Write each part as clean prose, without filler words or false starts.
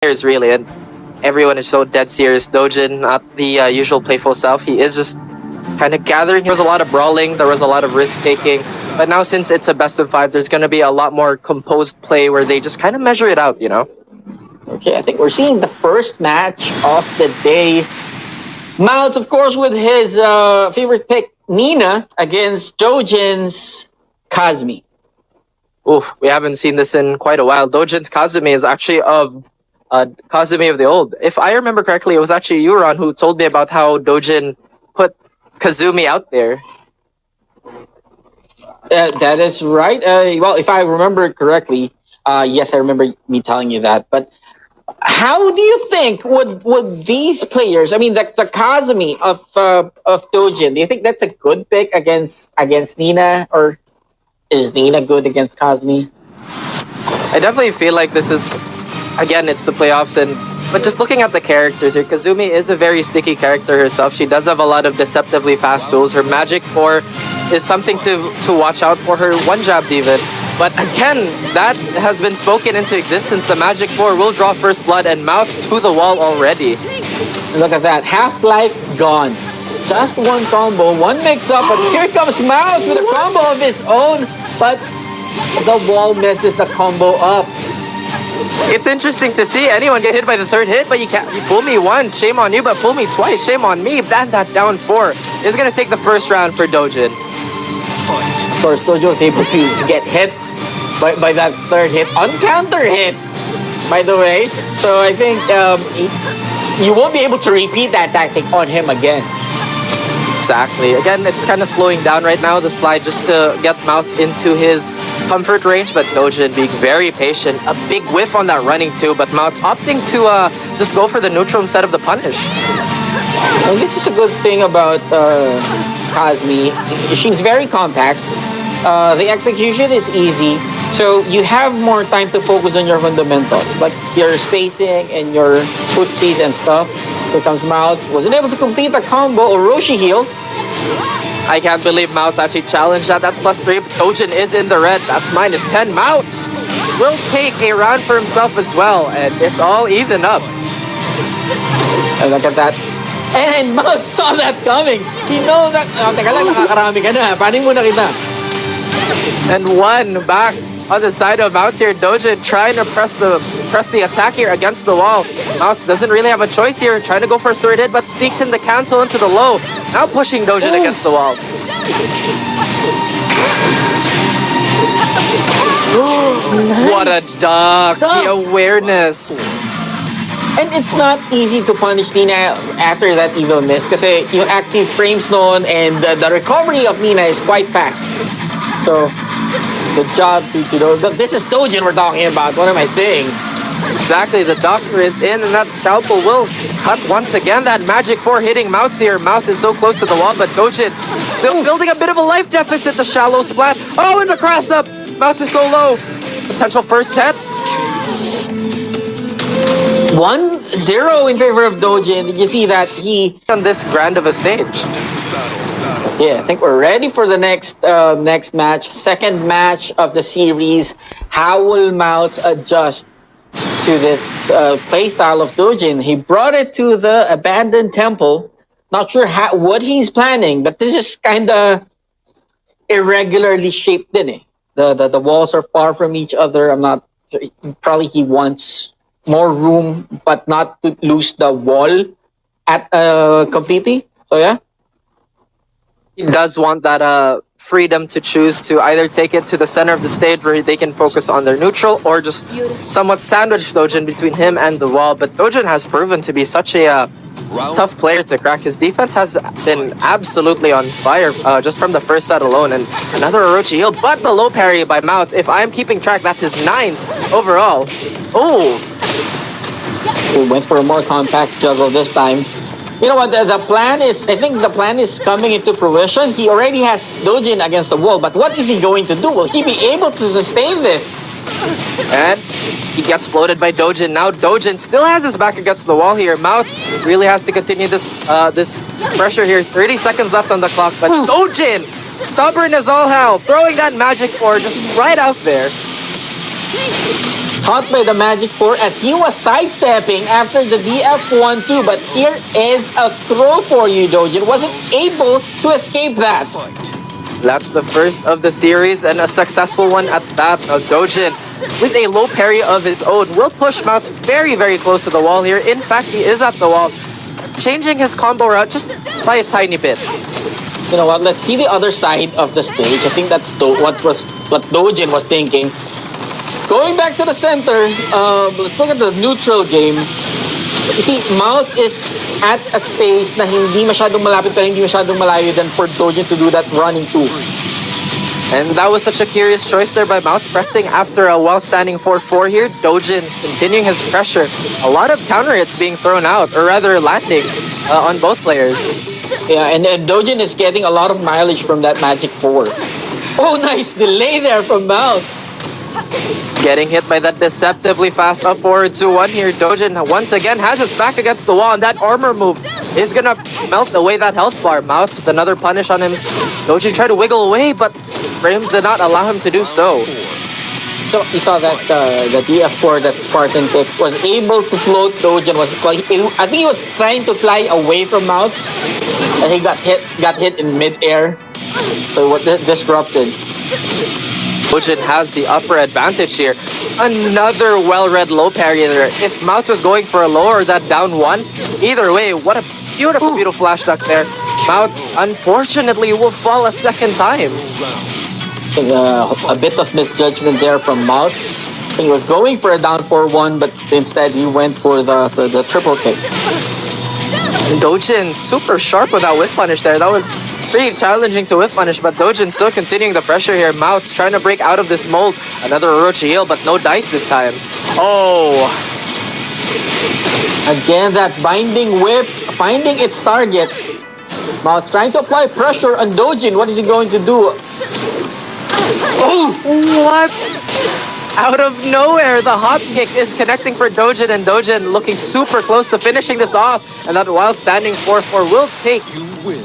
players really, and everyone is so dead serious. Doujin, not the usual playful self. He is just kind of gathering. There was a lot of brawling, there was a lot of risk taking, but now since it's a best of 5, there's going to be a lot more composed play where they just kind of measure it out, you know? Okay, I think we're seeing the first match of the day. Mawts, of course, with his favorite pick, Nina, against Doujin's Kazumi. Oof, we haven't seen this in quite a while. Doujin's Kazumi is actually of Kazumi of the old. If I remember correctly, it was actually Yuron who told me about how Doujin put Kazumi out there. That is right. Well, if I remember correctly, yes, I remember me telling you that. But how do you think would these players? I mean, the Kazumi of Doujin. Do you think that's a good pick against Nina, or is Nina good against Kazumi? I definitely feel like this is, again, it's the playoffs, but just looking at the characters here, Kazumi is a very sticky character herself. She does have a lot of deceptively fast tools. Her magic 4 is something to watch out for. Her one jabs even. But again, that has been spoken into existence. The magic 4 will draw first blood, and Mawts to the wall already. Look at that. Half-life gone. Just one combo, one mix-up, but here comes Mawts with a combo of his own, but the wall messes the combo up. It's interesting to see anyone get hit by the third hit, but you fool me once, shame on you, but fool me twice, shame on me. Ban that down 4. Is going to take the first round for Doujin. Of course, Dojo was able to get hit by that third hit, on counter hit, by the way. So I think you won't be able to repeat that tactic on him again. Exactly. Again, it's kind of slowing down right now, the slide, just to get Mawts into his comfort range, but Doujin being very patient. A big whiff on that running too, but Mawts opting to just go for the neutral instead of the punish. Well, this is a good thing about Kazumi. She's very compact. The execution is easy, so you have more time to focus on your fundamentals, like your spacing and your footsies and stuff. Here comes Mawts. Wasn't able to complete the combo. Orochi heal. I can't believe Mawts actually challenged that. That's +3. Doujin is in the red. That's -10. Mawts will take a round for himself as well, and it's all even up. And look at that. And Mawts saw that coming. He knows that. Oh, teka lang, nakakarami ka na. Paning muna kita. And one back on the side of Mawts here. Doujin trying to press the attack here against the wall. Mawts doesn't really have a choice here. Trying to go for a third hit, but sneaks in the cancel into the low. Now pushing Doujin against the wall. What a duck. The awareness. And it's not easy to punish Nina after that evil miss kasi yung active frames noon and the recovery of Nina is quite fast. So, good job to those. This is Doujin we're talking about. What am I saying? Exactly. The doctor is in, and that scalpel will cut once again. That magic 4 hitting Mawts here. Mawts is so close to the wall, but Doujin still building a bit of a life deficit. The shallow splat. Oh, and the cross up. Mawts is so low. Potential first set. 1-0 in favor of Doujin. Did you see that? He on this grand of a stage. Yeah, I think we're ready for the next match. Second match of the series. How will Mawts adjust to this playstyle of Doujin? He brought it to the abandoned temple. Not sure what he's planning, but this is kind of irregularly shaped, din eh. The walls are far from each other. I'm not sure. Probably he wants more room, but not to lose the wall at completely. So yeah. He does want that freedom to choose to either take it to the center of the stage where they can focus on their neutral, or just somewhat sandwich Doujin between him and the wall. But Doujin has proven to be such a tough player to crack. His defense has been absolutely on fire just from the first set alone. And another Orochi heal, but the low parry by Mawts. If I'm keeping track, that's his 9th overall. Oh! He went for a more compact juggle this time. You know what, the plan is, I think the plan is coming into fruition. He already has Doujin against the wall, but what is he going to do? Will he be able to sustain this? And he gets floated by Doujin. Now Doujin still has his back against the wall here. Mawts really has to continue this pressure here. 30 seconds left on the clock, but Doujin, stubborn as all hell, throwing that magic 4 just right out there. Caught by the Magic 4 as he was sidestepping after the DF1 too. But here is a throw for you, Doujin. Wasn't able to escape that. That's the first of the series and a successful one at that. Now Doujin, with a low parry of his own, will push Mawts very, very close to the wall here. In fact, he is at the wall, changing his combo route just by a tiny bit. You know what? Let's see the other side of the stage. I think that's what Doujin was thinking. Going back to the center, let's look at the neutral game. You see, Mawts is at a space na hindi masyadong malapit pero hindi masyadong malayo than for Doujin to do that running too. And that was such a curious choice there by Mawts, pressing after a well-standing 4-4 here. Doujin continuing his pressure. A lot of counter hits being thrown out, or rather landing on both players. Yeah, and Doujin is getting a lot of mileage from that Magic 4. Oh, nice delay there from Mawts. Getting hit by that deceptively fast up forward 2-1 here. Doujin once again has his back against the wall, and that armor move is gonna melt away that health bar. Mawts with another punish on him. Doujin tried to wiggle away, but frames did not allow him to do so. So you saw that the DF4 that Spartan pick was able to float. Doujin I think he was trying to fly away from Mawts, and he got hit in mid-air. So what disrupted. Doujin has the upper advantage here. Another well-read low parry there. If Mawts was going for a low or that down one, either way, what a beautiful, beautiful flash duck there. Mawts, unfortunately, will fall a second time. A bit of misjudgment there from Mawts. He was going for a down 4-1, but instead he went for the triple kick. Doujin super sharp with that whiff punish there. That was pretty challenging to whiff punish, but Doujin still continuing the pressure here. Mawts trying to break out of this mold. Another Orochi heal, but no dice this time. Oh! Again, that binding whip, finding its target. Mawts trying to apply pressure on Doujin. What is he going to do? Oh! What? Out of nowhere, the hop kick is connecting for Doujin, and Doujin looking super close to finishing this off. And that while standing 4-4 will take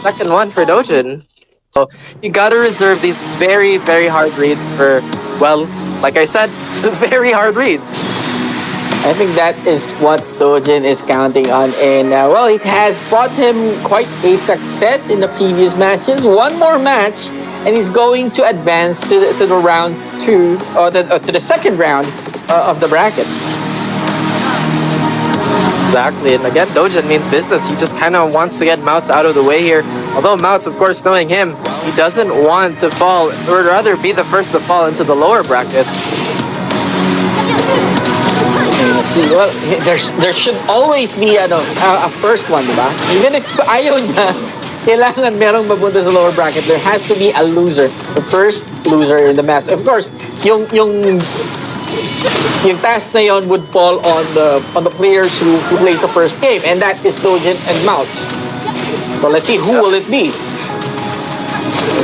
second one for Doujin. So you gotta reserve these very, very hard reads for, well, like I said, very hard reads. I think that is what Doujin is counting on, and well, it has brought him quite a success in the previous matches. One more match, and he's going to advance to the round 2, or to the second round of the bracket. Exactly, and again, Doujin means business. He just kind of wants to get Mawts out of the way here. Although Mawts, of course, knowing him, he doesn't want to fall, or rather be the first to fall into the lower bracket. See, well, there should always be a first one, diba? Even if ayaw niya, kailangan merong mabunta sa lower bracket. There has to be a loser, the first loser in the match. Of course, yung task na yon would fall on the players who plays the first game, and that is Doujin and Mawts. So let's see, who will it be?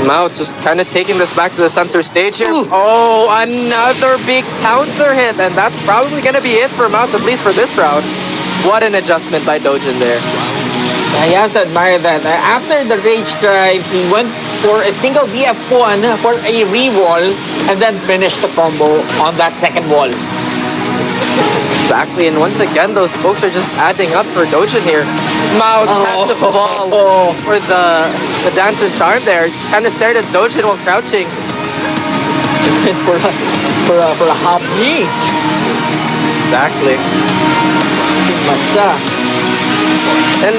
Mawts just kind of taking this back to the center stage here. Oh, another big counter hit, and that's probably going to be it for Mawts, at least for this round. What an adjustment by Doujin there. Yeah, you have to admire that. After the rage drive, he went for a single DF1 for a re-wall, and then finished the combo on that second wall. Exactly, and once again, those pokes are just adding up for Doujin here. Mawts had to fall for the dancer's charm there. Just kind of stared at Doujin while crouching. for a hop knee. Exactly. Masa. And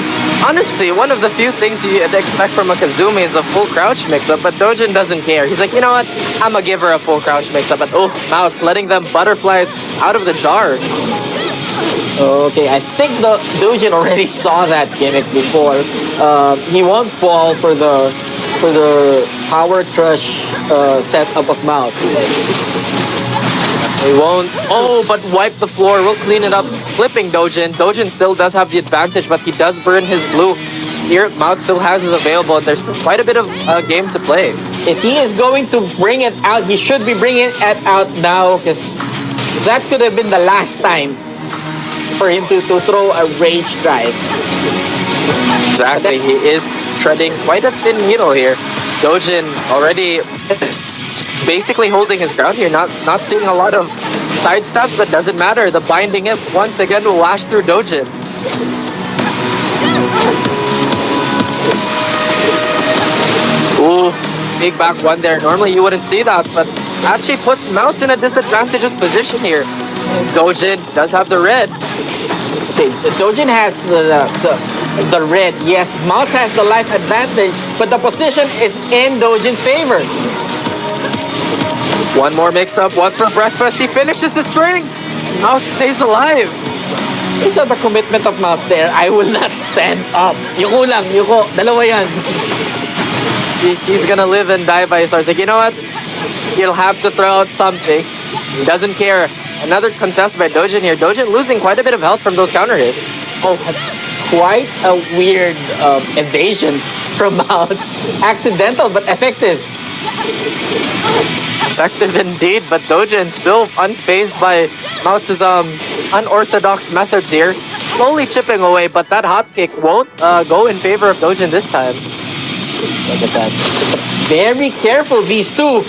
honestly, one of the few things you'd expect from a Kazumi is a full crouch mix-up, but Doujin doesn't care. He's like, you know what? I'm gonna give her a full crouch mix-up, but oh, Mawts letting them butterflies out of the jar. Okay, I think the Doujin already saw that gimmick before. He won't fall for the power crush setup of Mawts. He won't. Oh, but wipe the floor. We'll clean it up. Flipping Doujin. Doujin still does have the advantage, but he does burn his blue. Here, Mawts still has it available, and there's quite a bit of game to play. If he is going to bring it out, he should be bringing it out now, because that could have been the last time for him to throw a rage drive. Exactly. He is treading quite a thin needle here. Doujin already basically holding his ground here, not seeing a lot of sidesteps, but doesn't matter. The binding it once again will lash through Doujin. Ooh, big back one there. Normally you wouldn't see that, but actually puts Mawts in a disadvantageous position here. Doujin does have the red. Okay, Doujin has the red. Yes, Mawts has the life advantage, but the position is in Doujin's favor. One more mix-up, one for breakfast. He finishes the string. Mawts stays alive. Is that the commitment of Mawts there? I will not stand up. Yuko lang, yuko. Dalawa yan. He's gonna live and die by his horse. Like, you know what? He'll have to throw out something. He doesn't care. Another contest by Doujin here. Doujin losing quite a bit of health from those counter hits. Oh, quite a weird evasion from Mawts. Accidental but effective. Effective indeed, but Doujin still unfazed by Mawts' unorthodox methods here. Slowly chipping away, but that hot kick won't go in favor of Doujin this time. Look at that. Very careful, these two.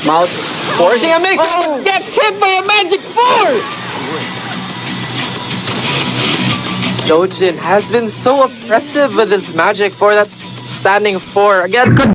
Mawts forcing a mix. Oh. Gets hit by a magic 4. Doujin has been so oppressive with his magic for that standing 4. Again,